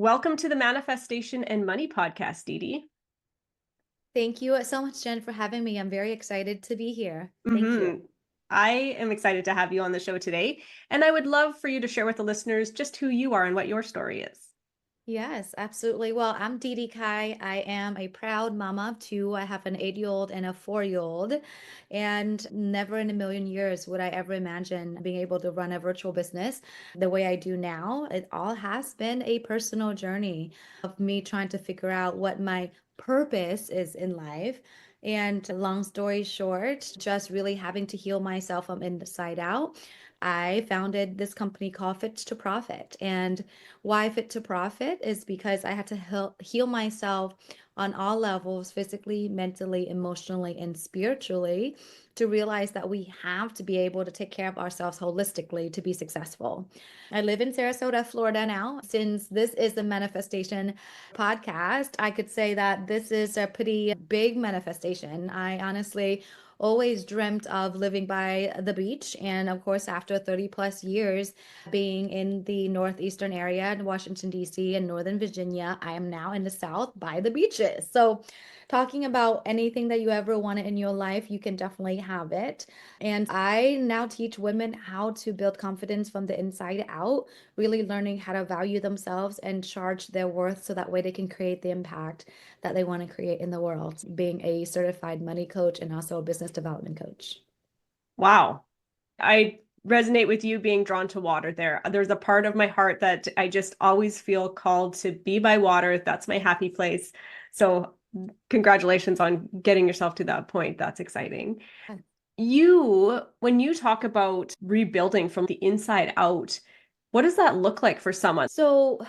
Welcome to the Manifestation and Money podcast, DeDee. Thank you so much, Jen, for having me. I'm very excited to be here. Thank you. I am excited to have you on the show today, and I would love for you to share with the listeners just who you are and what your story is. Yes, absolutely. Well, I'm DeDee Cai. I am a proud mama of two. I have an 8-year-old and a 4-year-old. And never in a million years would I ever imagine being able to run a virtual business the way I do now. It all has been a personal journey of me trying to figure out what my purpose is in life. And long story short, just really having to heal myself from inside out. I founded this company called Fit to Profit. And why Fit to Profit is because I had to heal myself on all levels, physically, mentally, emotionally, and spiritually, to realize that we have to be able to take care of ourselves holistically to be successful. I live in Sarasota, Florida now. Since this is a manifestation podcast, I could say that this is a pretty big manifestation. I honestly always dreamt of living by the beach. And of course, after 30 plus years being in the northeastern area in Washington, D.C. and Northern Virginia, I am now in the South by the beaches. So, talking about anything that you ever wanted in your life, you can definitely have it. And I now teach women how to build confidence from the inside out, really learning how to value themselves and charge their worth so that way they can create the impact that they want to create in the world, being a certified money coach and also a business development coach. Wow. I resonate with you being drawn to water there. There's a part of my heart that I just always feel called to be by water. That's my happy place. So, congratulations on getting yourself to that point. That's exciting. When you talk about rebuilding from the inside out, what does that look like for someone? So,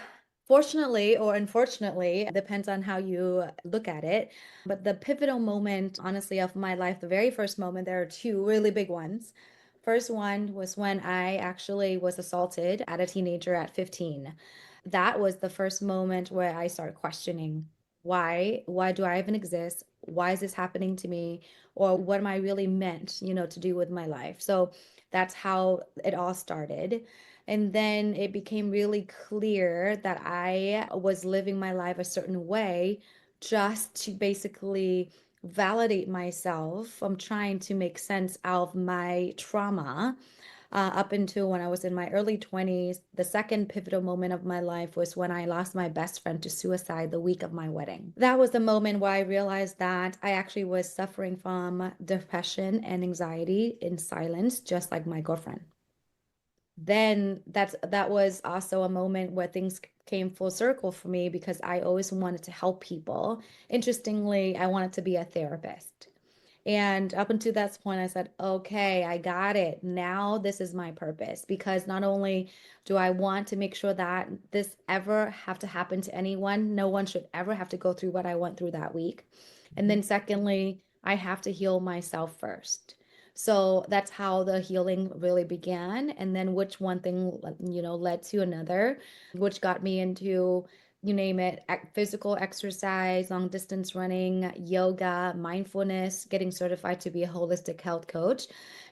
fortunately or unfortunately, it depends on how you look at it. But the pivotal moment, honestly, of my life, the very first moment, there are two really big ones. First one was when I actually was assaulted at a teenager at 15. That was the first moment where I started questioning why do I even exist? Why is this happening to me? Or what am I really meant, to do with my life? So that's how it all started. And then it became really clear that I was living my life a certain way just to basically validate myself from trying to make sense of my trauma. Up until when I was in my early 20s, the second pivotal moment of my life was when I lost my best friend to suicide the week of my wedding. That was the moment where I realized that I actually was suffering from depression and anxiety in silence, just like my girlfriend. Then that was also a moment where things came full circle for me because I always wanted to help people. Interestingly, I wanted to be a therapist. And up until that point, I said, okay, I got it. Now this is my purpose because not only do I want to make sure that this ever have to happen to anyone, no one should ever have to go through what I went through that week. And then secondly, I have to heal myself first. So that's how the healing really began. And then which one thing, led to another, which got me into you name it, physical exercise, long distance running, yoga, mindfulness, getting certified to be a holistic health coach.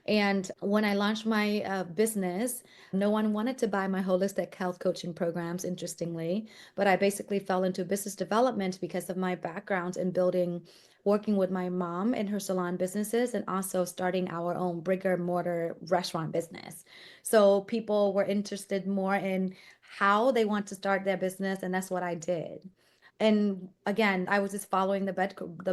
And when I launched my business, no one wanted to buy my holistic health coaching programs, interestingly. But I basically fell into business development because of my background in working with my mom in her salon businesses and also starting our own brick and mortar restaurant business. So people were interested more in how they want to start their business, and that's what I did. And again, I was just following the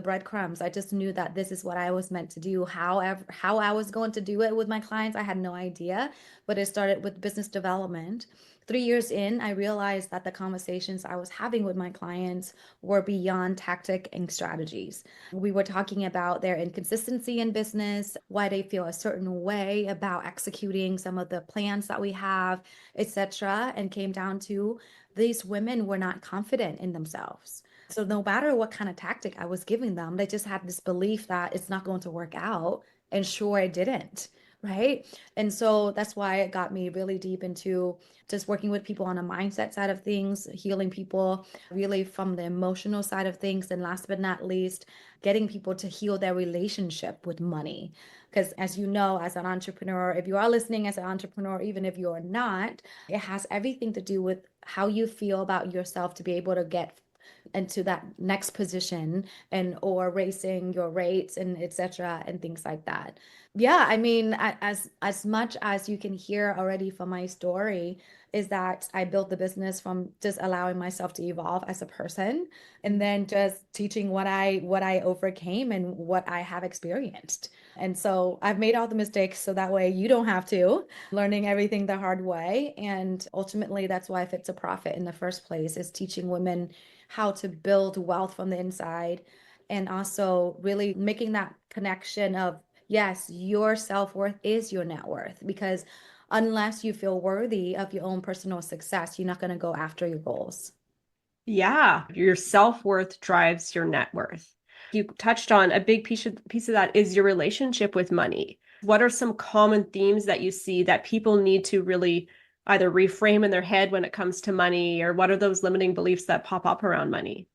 breadcrumbs. I just knew that this is what I was meant to do. However, how I was going to do it with my clients, I had no idea. But it started with business development. 3 years in, I realized that the conversations I was having with my clients were beyond tactic and strategies. We were talking about their inconsistency in business, why they feel a certain way about executing some of the plans that we have, etc., and came down to these women were not confident in themselves. So no matter what kind of tactic I was giving them, they just had this belief that it's not going to work out. And sure, it didn't. right? And so that's why it got me really deep into just working with people on a mindset side of things, healing people really from the emotional side of things. And last but not least, getting people to heal their relationship with money. Because as you know, as an entrepreneur, if you are listening as an entrepreneur, even if you're not, it has everything to do with how you feel about yourself to be able to get into that next position and or raising your rates and etc. and things like that. Yeah, I mean, as much as you can hear already from my story, is that I built the business from just allowing myself to evolve as a person and then just teaching what I overcame and what I have experienced. And so I've made all the mistakes so that way you don't have to, learning everything the hard way. And ultimately that's why Fit to Profit in the first place is teaching women how to build wealth from the inside and also really making that connection of yes, your self-worth is your net worth because unless you feel worthy of your own personal success, you're not going to go after your goals. Yeah, your self-worth drives your net worth. You touched on a big piece of that is your relationship with money. What are some common themes that you see that people need to really either reframe in their head when it comes to money, or what are those limiting beliefs that pop up around money?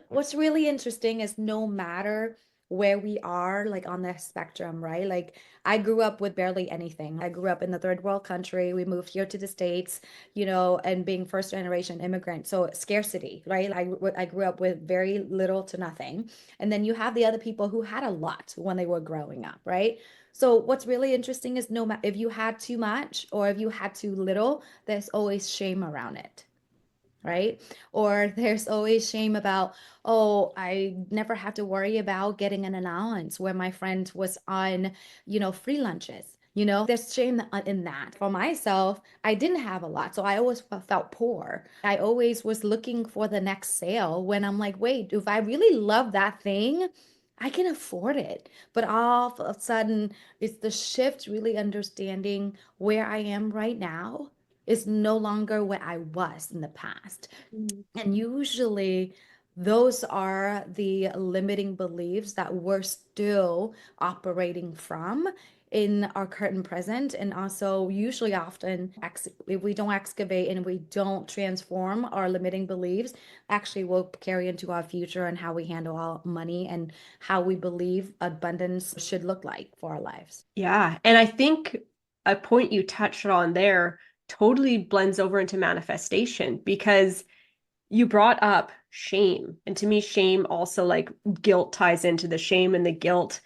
What's really interesting is no matter where we are, like on the spectrum, right? Like I grew up with barely anything. I grew up in the third world country. We moved here to the States, and being first generation immigrant. So scarcity, right? I grew up with very little to nothing. And then you have the other people who had a lot when they were growing up, right? So what's really interesting is no matter if you had too much or if you had too little, there's always shame around it, right? Or there's always shame about, oh, I never had to worry about getting an allowance where my friend was on, free lunches. There's shame in that. For myself, I didn't have a lot, so I always felt poor. I always was looking for the next sale when I'm like, wait, if I really love that thing, I can afford it. But all of a sudden, it's the shift really understanding where I am right now is no longer where I was in the past. Mm. And usually, those are the limiting beliefs that we're still operating from in our current present. And also, usually, often, if we don't excavate and we don't transform our limiting beliefs, actually will carry into our future and how we handle our money and how we believe abundance should look like for our lives. Yeah. And I think a point you touched on there totally blends over into manifestation because you brought up shame. And to me, shame also like guilt ties into the shame and the guilt,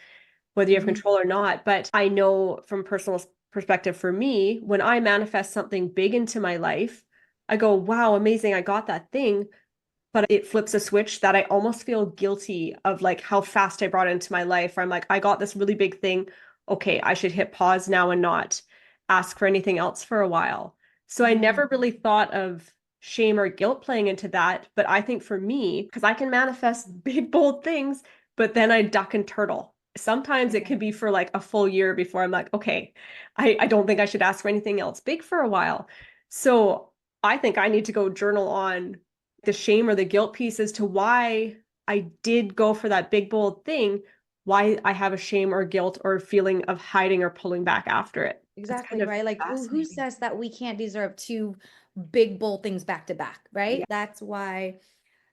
whether you have Mhm. control or not. But I know from personal perspective for me, when I manifest something big into my life, I go, wow, amazing, I got that thing. But it flips a switch that I almost feel guilty of like how fast I brought it into my life. Where I'm like, I got this really big thing. Okay, I should hit pause now and not ask for anything else for a while. So I Mm. never really thought of shame or guilt playing into that. But I think for me, because I can manifest big, bold things, but then I duck and turtle. Sometimes it Okay. can be for like a full year before I'm like, okay, I don't think I should ask for anything else big for a while. So I think I need to go journal on the shame or the guilt piece as to why I did go for that big, bold thing, why I have a shame or guilt or feeling of hiding or pulling back after it. It's kind Exactly, of right? Like who fascinating. says that we can't deserve two big bold things back to back, Yeah. right? That's why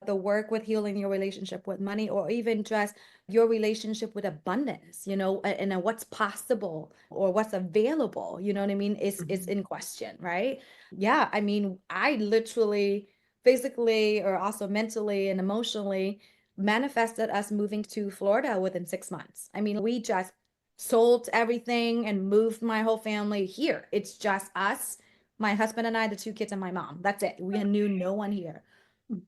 the work with healing your relationship with money or even just your relationship with abundance, and what's possible or what's available, you know what I mean, is Mhm. in question, right? Yeah, I mean, I literally physically or also mentally and emotionally manifested us moving to Florida within 6 months. I mean, we just sold everything and moved my whole family here. It's just us, my husband and I, the two kids and my mom. That's it. We knew no one here,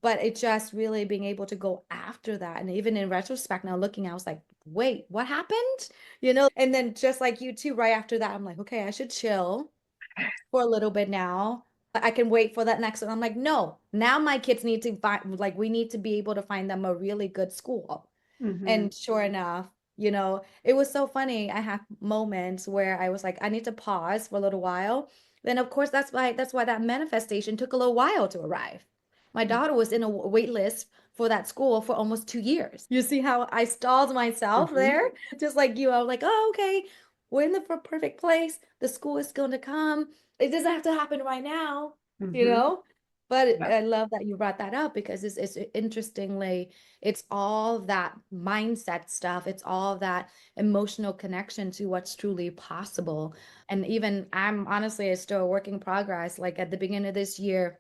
but it just really being able to go after that. And even in retrospect, now looking, I was like, wait, what happened? And then just like you too, right after that, I'm like, okay, I should chill for a little bit now. I can wait for that next one. I'm like, no, now my kids need to find, like, we need to be able to find them a really good school. Mhm. And sure enough, it was so funny. I have moments where I was like, I need to pause for a little while. Then of course that's why that manifestation took a little while to arrive. My daughter was in a wait list for that school for almost 2 years. You see how I stalled myself Mhm. there? Just like you, I was like, oh, okay. we're in the perfect place. The school is going to come. It doesn't have to happen right now, you Hmm. know? But Yeah. I love that you brought that up because it's interestingly, it's all that mindset stuff. It's all that emotional connection to what's truly possible. And even I'm honestly, it's still a work in progress. Like at the beginning of this year,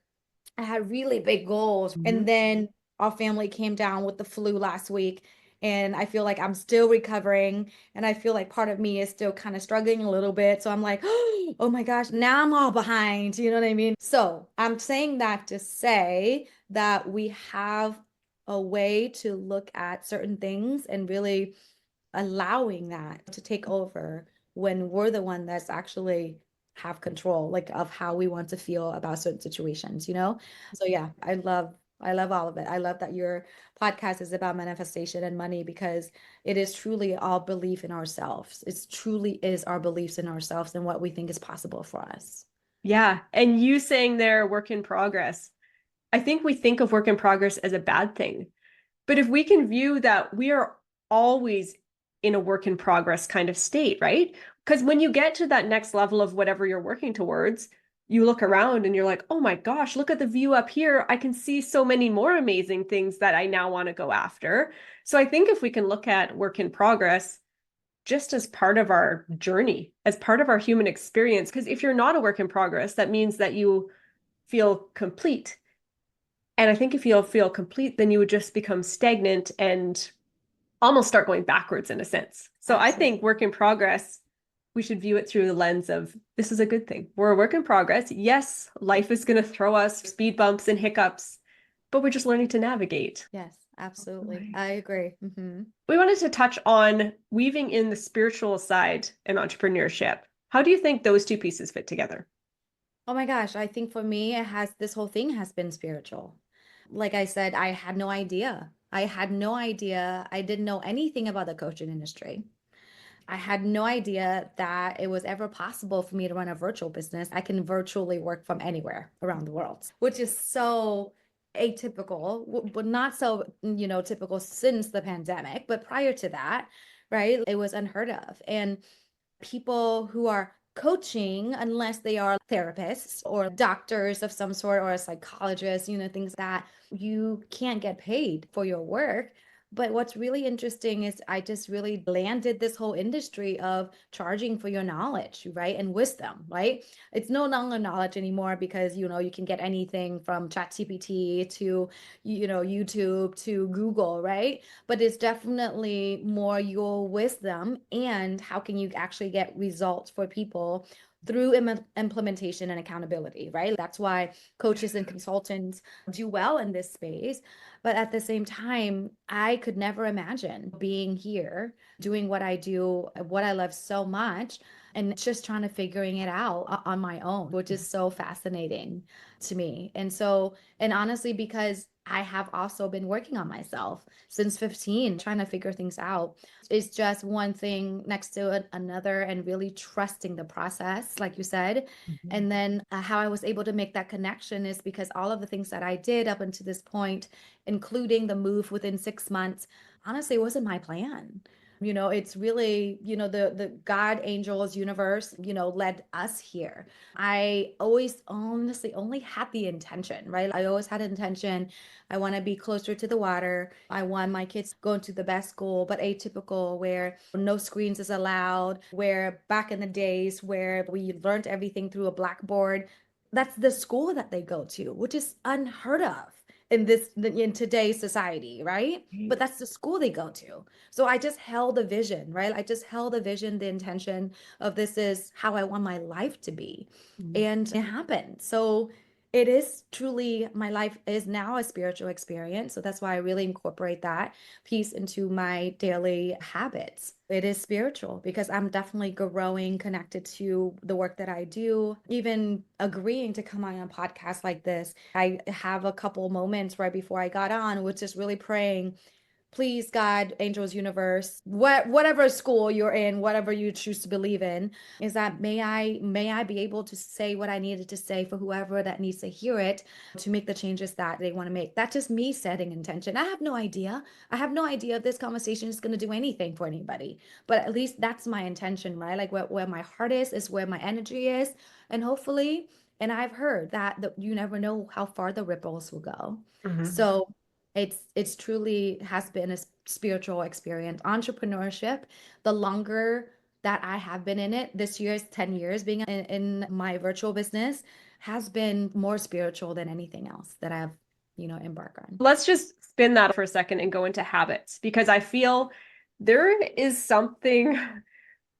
I had really big goals. Mhm. And then our family came down with the flu last week. And I feel like I'm still recovering. And I feel like part of me is still kind of struggling a little bit. So I'm like, oh my gosh, now I'm all behind. You know what I mean? So I'm saying that to say that we have a way to look at certain things and really allowing that to take over when we're the one that's actually have control like of how we want to feel about certain situations, you know? So yeah, I love all of it. I love that your podcast is about manifestation and money because it is truly all belief in ourselves. It truly is our beliefs in ourselves and what we think is possible for us. Yeah. And you saying there, work in progress. I think we think of work in progress as a bad thing. But if we can view that we are always in a work in progress kind of state, right? Because when you get to that next level of whatever you're working towards, you look around and you're like, oh my gosh, look at the view up here. I can see so many more amazing things that I now want to go after. So I think if we can look at work in progress just as part of our journey, as part of our human experience, because if you're not a work in progress, that means that you feel complete. And I think if you'll feel complete, then you would just become stagnant and almost start going backwards in a sense. So I think Absolutely. work in progress, we should view it through the lens of this is a good thing. We're a work in progress. Yes, life is going to throw us speed bumps and hiccups, but we're just learning to navigate. Yes, absolutely. Right. I agree. We wanted to touch on weaving in the spiritual side in entrepreneurship. How do you think those two pieces fit together? Oh my gosh, I think for me, it has this whole thing has been spiritual. Like I said, I had no idea. I had no idea. I didn't know anything about the coaching industry. I had no idea that it was ever possible for me to run a virtual business. I can virtually work from anywhere around the world, which is so atypical, but not so, typical since the pandemic. But prior to that, right, it was unheard of. And people who are coaching, unless they are therapists or doctors of some sort or a psychologist, things that you can't get paid for your work. But what's really interesting is I just really landed this whole industry of charging for your knowledge, right? And wisdom, right? It's no longer knowledge anymore because, you can get anything from ChatGPT to, YouTube to Google, right? But it's definitely more your wisdom and how can you actually get results for people through implementation and accountability, right? That's why coaches and consultants do well in this space. But at the same time, I could never imagine being here, doing what I do, what I love so much, and just trying to figuring it out on my own, which is so fascinating to me. And honestly, because I have also been working on myself since 15, trying to figure things out. It's just one thing next to another and really trusting the process, like you said. Mhm. And then how I was able to make that connection is because all of the things that I did up until this point, including the move within 6 months, honestly, it wasn't my plan. It's really, the God, angels, universe, led us here. I always honestly only had the intention, right? I always had intention. I want to be closer to the water. I want my kids going to the best school, but atypical, where no screens is allowed, where back in the days where we learned everything through a blackboard, that's the school that they go to, which is unheard of in today's society, right? But Right. that's the school they go to. So I just held the vision, right? I just held the vision, the intention of this is how I want my life to be. Mhm. And it happened. So it is truly, my life is now a spiritual experience. So that's why I really incorporate that piece into my daily habits. It is spiritual because I'm definitely growing connected to the work that I do. Even agreeing to come on a podcast like this, I have a couple moments right before I got on, which is really praying, please, God, angels, universe, whatever school you're in, whatever you choose to believe in, is that may I be able to say what I needed to say for whoever that needs to hear it to make the changes that they want to make. That's just me setting intention. I have no idea. I have no idea if this conversation is going to do anything for anybody, but at least that's my intention, right? Like where my heart is where my energy is. And hopefully, and I've heard that you never know how far the ripples will go. Mhm. So it's truly has been a spiritual experience. Entrepreneurship, the longer that I have been in it, this year is 10 years being in my virtual business, has been more spiritual than anything else that I've, embarked on. Let's just spin that for a second and go into habits because I feel there is something,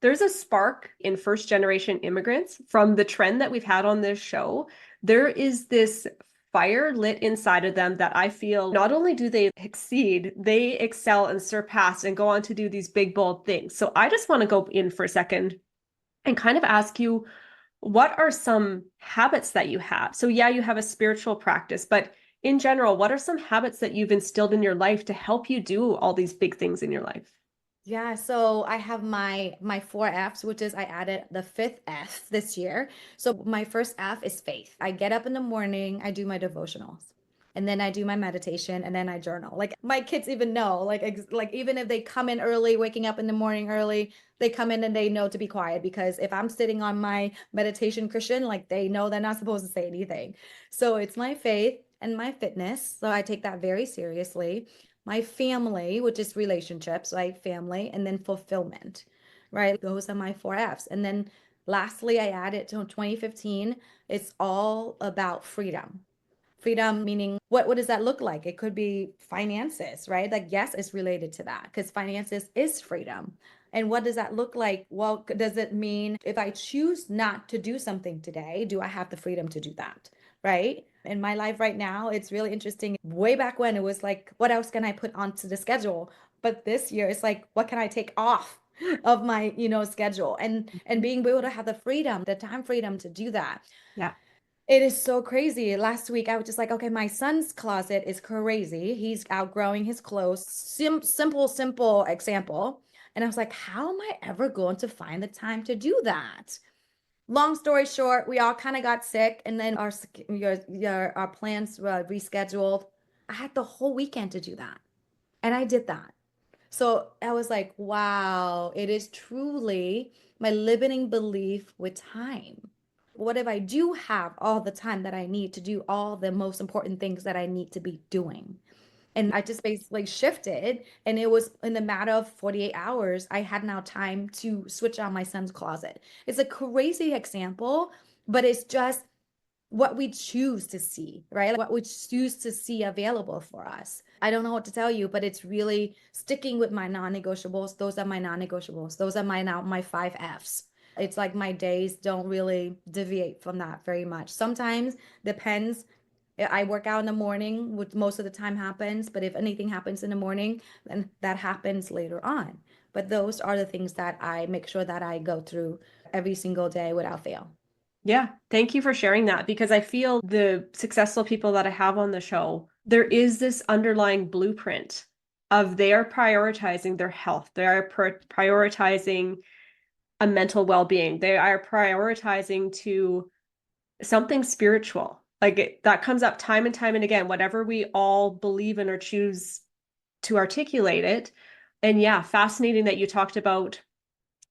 there's a spark in first generation immigrants from the trend that we've had on this show. There is this fire lit inside of them that I feel not only do they exceed, they excel and surpass and go on to do these big, bold things. So I just want to go in for a second and kind of ask you, what are some habits that you have? So, yeah, you have a spiritual practice, but in general, what are some habits that you've instilled in your life to help you do all these big things in your life? Yeah, so I have my four F's, which is I added the fifth F this year. So my first F is faith. I get up in the morning, I do my devotionals, and then I do my meditation, and then I journal. Like my kids even know, like even if they come in early, waking up in the morning early, they come in and they know to be quiet because if I'm sitting on my meditation cushion, like they know they're not supposed to say anything. So it's my faith and my fitness. So I take that very seriously. My family, which is relationships, right? Family, and then fulfillment, right? Those are my four F's. And then lastly, I added to 2015, it's all about freedom. Freedom meaning what does that look like? It could be finances, right? Like yes, it's related to that because finances is freedom. And what does that look like? Well, does it mean if I choose not to do something today, do I have the freedom to do that? Right? In my life right now, it's really interesting. Way back when it was like, what else can I put onto the schedule? But this year it's like, what can I take off of my, schedule? And being able to have the freedom, the time freedom to do that. Yeah. It is so crazy. Last week, I was just like, okay, my son's closet is crazy. He's outgrowing his clothes. Simple example. And I was like, how am I ever going to find the time to do that? Long story short, we all kind of got sick, and then our plans were rescheduled. I had the whole weekend to do that, and I did that. So I was like, wow, it is truly my limiting belief with time. What if I do have all the time that I need to do all the most important things that I need to be doing? And I just basically shifted, and it was in the matter of 48 hours, I had now time to switch on my son's closet. It's a crazy example, but it's just what we choose to see, right? What we choose to see available for us. I don't know what to tell you, but it's really sticking with my non-negotiables. Those are my non-negotiables. Those are my five F's. It's like my days don't really deviate from that very much. Sometimes depends. I work out in the morning, which most of the time happens, but if anything happens in the morning, then that happens later on. But those are the things that I make sure that I go through every single day without fail. Yeah. Thank you for sharing that because I feel the successful people that I have on the show, there is this underlying blueprint of they are prioritizing their health. They are prioritizing a mental well-being. They are prioritizing to something spiritual. That comes up time and time and again, whatever we all believe in or choose to articulate it. And yeah, fascinating that you talked about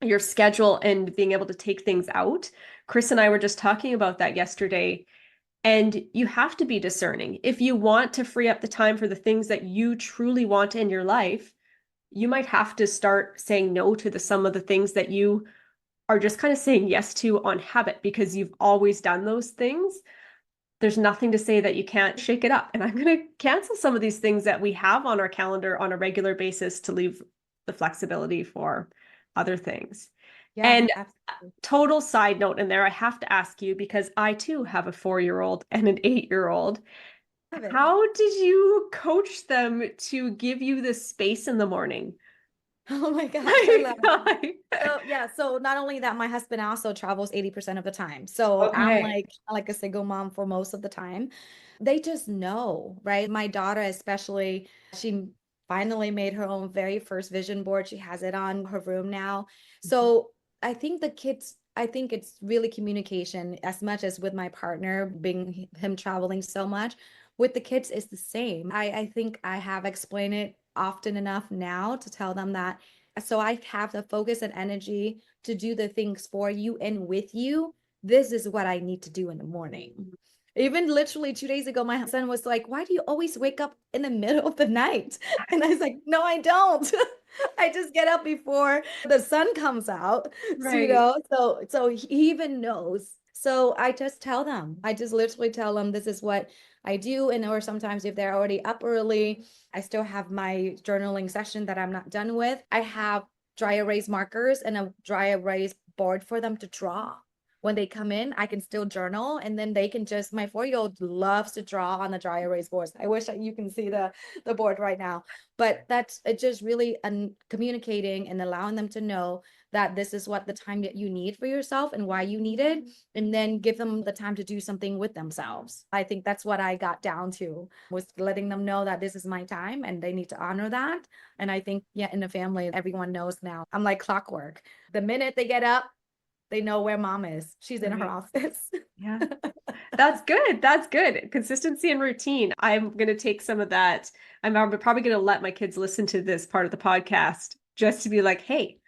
your schedule and being able to take things out. Chris and I were just talking about that yesterday. And you have to be discerning. If you want to free up the time for the things that you truly want in your life, you might have to start saying no to some of the things that you are just kind of saying yes to on habit because you've always done those things. There's nothing to say that you can't shake it up. And I'm going to cancel some of these things that we have on our calendar on a regular basis to leave the flexibility for other things. Yeah, And absolutely. total side note in there, I have to ask you because I too have a 4-year-old and an 8-year-old. Love it. How did you coach them to give you this space in the morning? Oh my gosh, I love it. Like, So yeah, so not only that, my husband also travels 80% of the time. So I'm okay. like a single mom for most of the time. They just know, right? My daughter especially, she finally made her own very first vision board. She has it on her room now. So I think the kids, I think it's really communication as much as with my partner, being him traveling so much. With the kids, it's the same. I think I have explained it often enough now to tell them that. So I have the focus and energy to do the things for you and with you. This is what I need to do in the morning. Even literally 2 days ago, my son was like, "Why do you always wake up in the middle of the night?" And I was like, "No, I don't. I just get up before the sun comes out." So, Right. so he even knows. So I just tell them, I just literally tell them this is what I do. And or sometimes if they're already up early, I still have my journaling session that I'm not done with. I have dry erase markers and a dry erase board for them to draw. When they come in, I can still journal, and then they can just, my 4-year-old loves to draw on the dry erase boards. I wish that you can see the board right now, but that's it, just really communicating and allowing them to know that this is what the time that you need for yourself and why you need it, and then give them the time to do something with themselves. I think that's what I got down to, was letting them know that this is my time and they need to honor that. And I think, yeah, in the family, everyone knows now. I'm like clockwork. The minute they get up, they know where mom is. She's in her Right. office. Yeah. That's good. That's good. Consistency and routine. I'm going to take some of that. I'm probably going to let my kids listen to this part of the podcast just to be like, hey,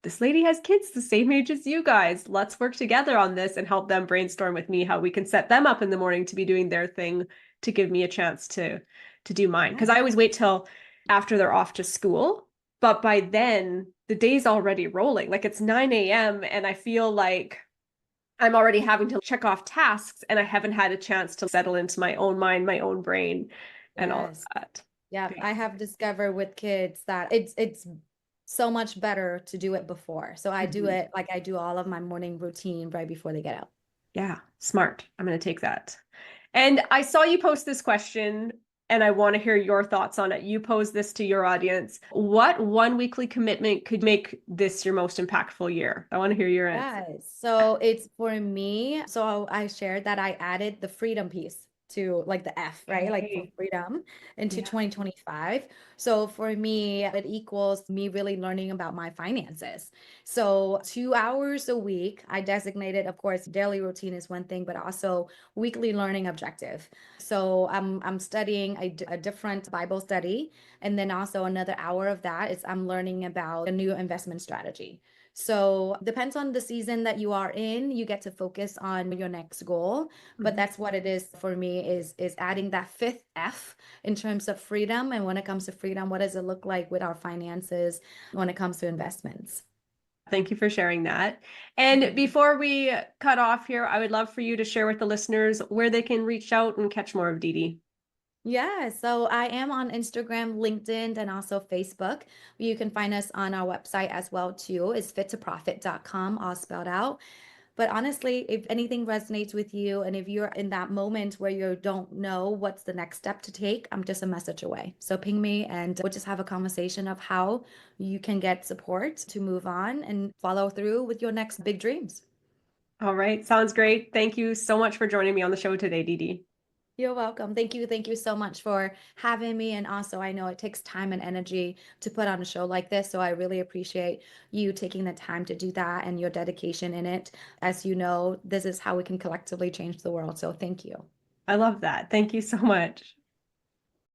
this lady has kids the same age as you guys. Let's work together on this and help them brainstorm with me how we can set them up in the morning to be doing their thing to give me a chance to do mine. Because I always wait till after they're off to school. But by then, the day's already rolling. Like it's 9 a.m. and I feel like I'm already having to check off tasks and I haven't had a chance to settle into my own mind, my own brain, and all of Yes. that. Yeah, Yeah. I have discovered with kids that it's so much better to do it before. So I do Mhm. it like I do all of my morning routine right before they get up. Yeah, smart. I'm going to take that. And I saw you post this question and I want to hear your thoughts on it. You posed this to your audience. What one weekly commitment could make this your most impactful year? I want to hear your answer. Yes. So it's for me. So I shared that I added the freedom piece to like the F, right? Like for Okay. freedom into Yeah. 2025. So for me, it equals me really learning about my finances. So 2 hours a week, I designated, of course, daily routine is one thing, but also weekly learning objective. So I'm studying a different Bible study. And then also another hour of that is I'm learning about a new investment strategy. So depends on the season that you are in, you get to focus on your next goal. But Mhm. that's what it is for me, is adding that fifth F in terms of freedom. And when it comes to freedom, what does it look like with our finances when it comes to investments? Thank you for sharing that. And Mhm. before we cut off here, I would love for you to share with the listeners where they can reach out and catch more of DeDee. Yeah, so I am on Instagram, LinkedIn, and also Facebook. You can find us on our website as well too. It's fit2profit.com, all spelled out. But honestly, if anything resonates with you and if you're in that moment where you don't know what's the next step to take, I'm just a message away. So ping me and we'll just have a conversation of how you can get support to move on and follow through with your next big dreams. All right, sounds great. Thank you so much for joining me on the show today, DeDee. You're welcome. Thank you. Thank you so much for having me. And also, I know it takes time and energy to put on a show like this. So I really appreciate you taking the time to do that and your dedication in it. As you know, this is how we can collectively change the world. So thank you. I love that. Thank you so much.